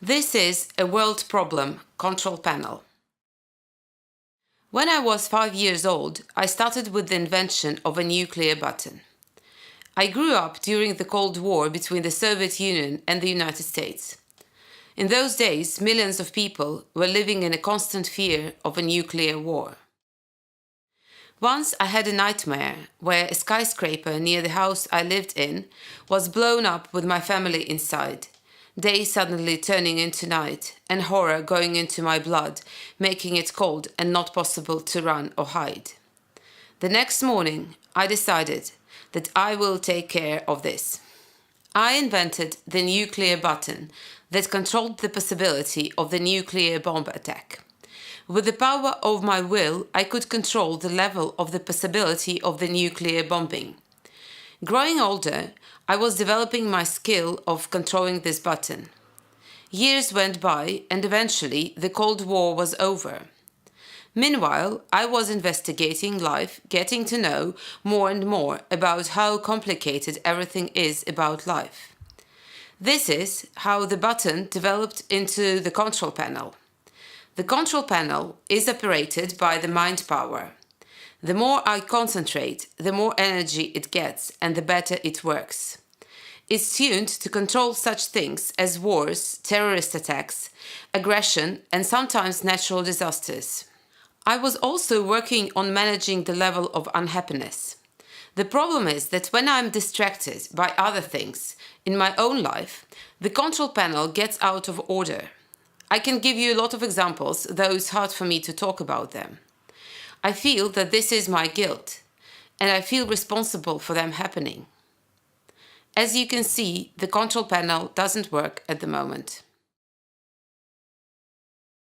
This is a world problem control panel. When I was 5 years old, I started with the invention of a nuclear button. I grew up during the Cold War between the Soviet Union and the United States. In those days, millions of people were living in a constant fear of a nuclear war. Once I had a nightmare where a skyscraper near the house I lived in was blown up with my family inside. Day suddenly turning into night, and horror going into my blood, making it cold and not possible to run or hide. The next morning, I decided that I will take care of this. I invented the nuclear button that controlled the possibility of the nuclear bomb attack. With the power of my will, I could control the level of the possibility of the nuclear bombing. Growing older, I was developing my skill of controlling this button. Years went by and eventually the Cold War was over. Meanwhile, I was investigating life, getting to know more and more about how complicated everything is about life. This is how the button developed into the control panel. The control panel is operated by the mind power. The more I concentrate, the more energy it gets and the better it works. It's tuned to control such things as wars, terrorist attacks, aggression, and sometimes natural disasters. I was also working on managing the level of unhappiness. The problem is that when I'm distracted by other things in my own life, the control panel gets out of order. I can give you a lot of examples, though it's hard for me to talk about them. I feel that this is my guilt, and I feel responsible for them happening. As you can see, the control panel doesn't work at the moment.